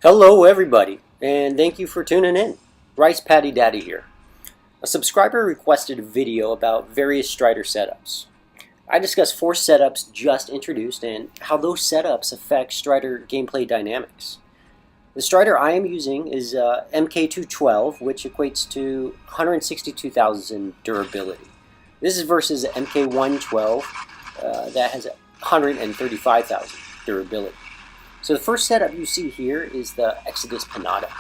Hello everybody, and thank you for tuning in. Rice Patty Daddy here. A subscriber requested a video about various Strider setups. I discussed 4 setups just introduced and how those setups affect Strider gameplay dynamics. The Strider I am using is MK212, which equates to 162,000 durability. This is versus MK112 that has 135,000 durability. So the first setup you see here is the Exodus Panata.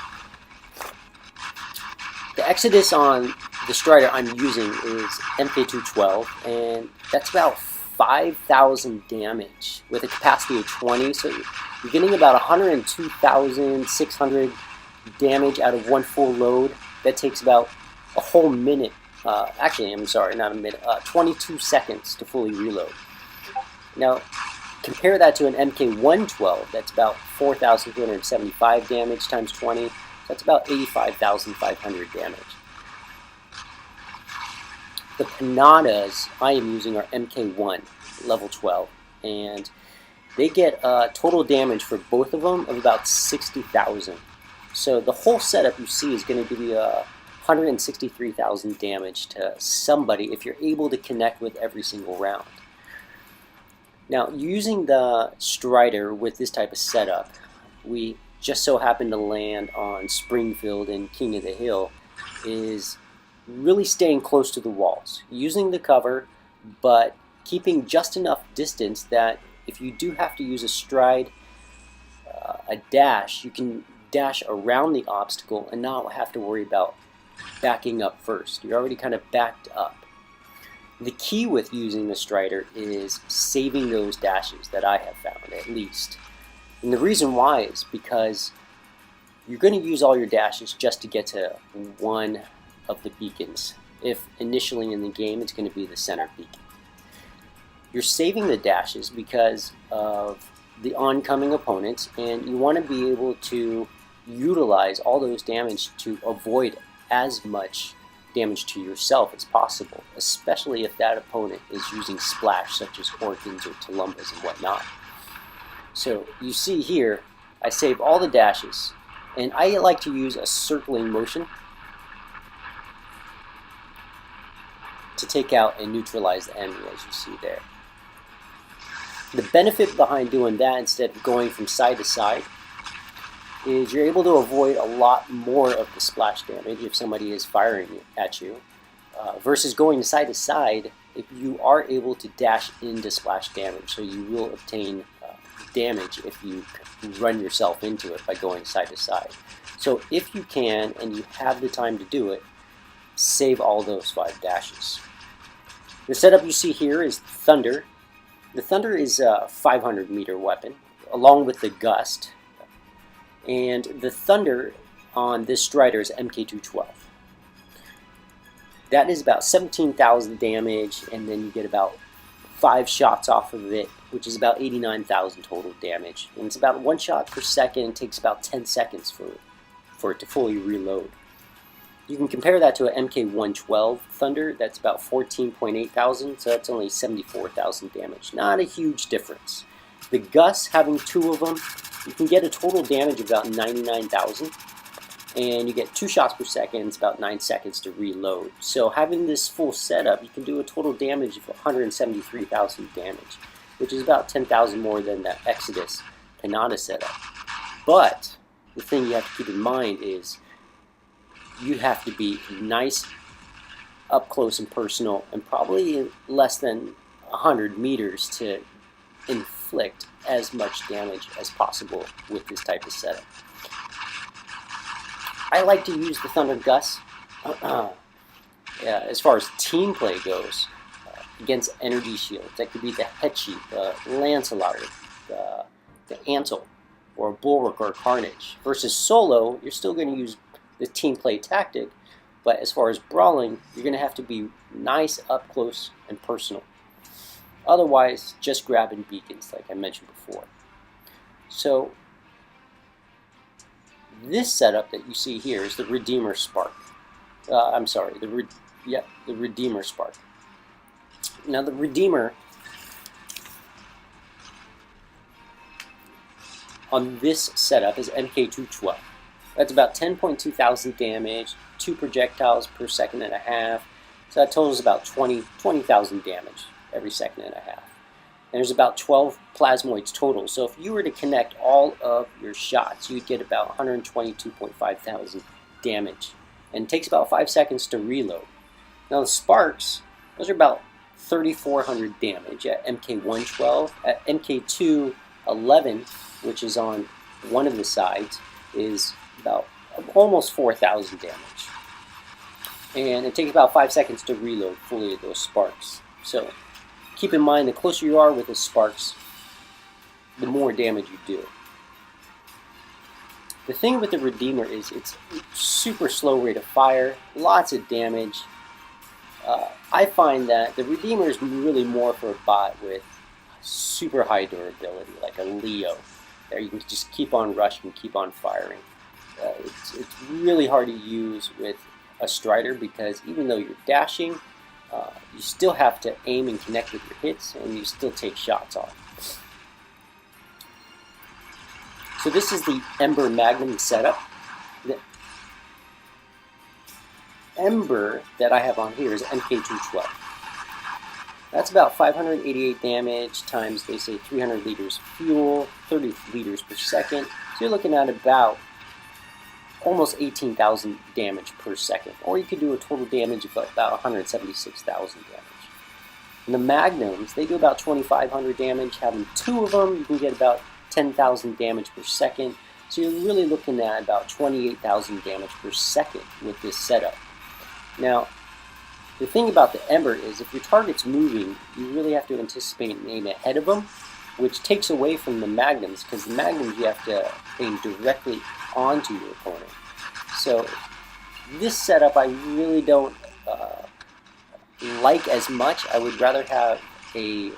The Exodus on the Strider I'm using is MK212, and that's about 5,000 damage with a capacity of 20. So you're getting about 102,600 damage out of one full load. That takes about a whole minute. Actually, I'm sorry, not a minute. 22 seconds to fully reload. Now, compare that to an MK112, that's about 4,275 damage times 20. That's about 85,500 damage. The Panatas I am using are MK1, level 12, and they get total damage for both of them of about 60,000. So the whole setup you see is going to give you 163,000 damage to somebody if you're able to connect with every single round. Now, using the Strider with this type of setup, we just so happen to land on Springfield and King of the Hill, is really staying close to the walls, using the cover, but keeping just enough distance that if you do have to use a stride, a dash, you can dash around the obstacle and not have to worry about backing up first. You're already kind of backed up. The key with using the Strider is saving those dashes that I have found, at least. And the reason why is because you're going to use all your dashes just to get to one of the beacons. If initially in the game it's going to be the center beacon. You're saving the dashes because of the oncoming opponents, and you want to be able to utilize all those damage to avoid as much damage to yourself as possible, especially if that opponent is using splash such as Orkins or Tulumbas and whatnot. So you see here, I save all the dashes, and I like to use a circling motion to take out and neutralize the enemy, as you see there. The benefit behind doing that instead of going from side to side is you're able to avoid a lot more of the splash damage if somebody is firing at you, versus going side to side. If you are able to dash into splash damage, so you will obtain damage if you run yourself into it by going side to side. So if you can and you have the time to do it, save all those 5 dashes. The setup you see here is Thunder. The Thunder is a 500 meter weapon along with the Gust. And the Thunder on this Strider is MK212. That is about 17,000 damage, and then you get about 5 shots off of it, which is about 89,000 total damage. And it's about 1 shot per second. It takes about 10 seconds for it to fully reload. You can compare that to an MK112 Thunder. That's about 14.8 thousand, so that's only 74,000 damage. Not a huge difference. The Gust, having 2 of them, you can get a total damage of about 99,000, and you get 2 shots per second. It's about 9 seconds to reload. So having this full setup, you can do a total damage of 173,000 damage, which is about 10,000 more than the Exodus Panata setup. But the thing you have to keep in mind is you have to be nice up close and personal, and probably less than 100 meters to inflict as much damage as possible with this type of setup. I like to use the Thunder Gust as far as team play goes against energy shields. That could be the Hetchy, the Lancelot, the Antle, or Bulwark or Carnage. Versus solo, you're still going to use the team play tactic, but as far as brawling, you're going to have to be nice up close and personal. Otherwise, just grabbing beacons, like I mentioned before. So this setup that you see here is the Redeemer Spark. I'm sorry, the Redeemer Spark. Now the Redeemer on this setup is MK212. That's about 10.2 thousand damage, 2 projectiles per second and a half. So that totals about 20,000 damage every second and a half. And there's about 12 plasmoids total. So if you were to connect all of your shots, you'd get about 122.5 thousand damage. And it takes about 5 seconds to reload. Now the sparks, those are about 3,400 damage at MK112. At MK211, which is on one of the sides, is about almost 4,000 damage. And it takes about 5 seconds to reload fully those sparks. So keep in mind, the closer you are with the sparks, the more damage you do. The thing with the Redeemer is it's super slow rate of fire, lots of damage. I find that the Redeemer is really more for a bot with super high durability, like a Leo. There you can just keep on rushing, keep on firing. It's really hard to use with a Strider because even though you're dashing, you still have to aim and connect with your hits, and you still take shots off. So this is the Ember Magnum setup. The Ember that I have on here is MK212. That's about 588 damage times, they say, 300 liters fuel, 30 liters per second. So you're looking at about almost 18,000 damage per second. Or you could do a total damage of about 176,000 damage. And the Magnums, they do about 2,500 damage. Having 2 of them, you can get about 10,000 damage per second. So you're really looking at about 28,000 damage per second with this setup. Now, the thing about the Ember is if your target's moving, you really have to anticipate and aim ahead of them, which takes away from the Magnums, because the Magnums you have to aim directly onto your opponent. So this setup I really don't like as much. I would rather have a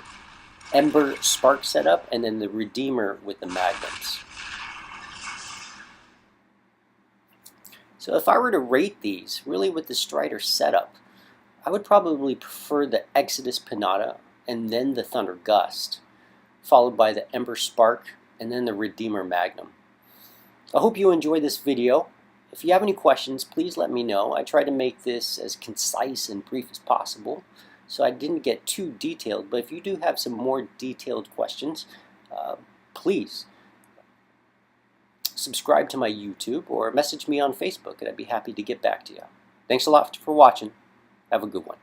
Ember Spark setup and then the Redeemer with the Magnums. So if I were to rate these, really with the Strider setup, I would probably prefer the Exodus Panata and then the Thunder Gust, followed by the Ember Spark and then the Redeemer Magnum. I hope you enjoyed this video. If you have any questions, please let me know. I try to make this as concise and brief as possible, so I didn't get too detailed, but if you do have some more detailed questions, please subscribe to my YouTube or message me on Facebook, and I'd be happy to get back to you. Thanks a lot for watching. Have a good one.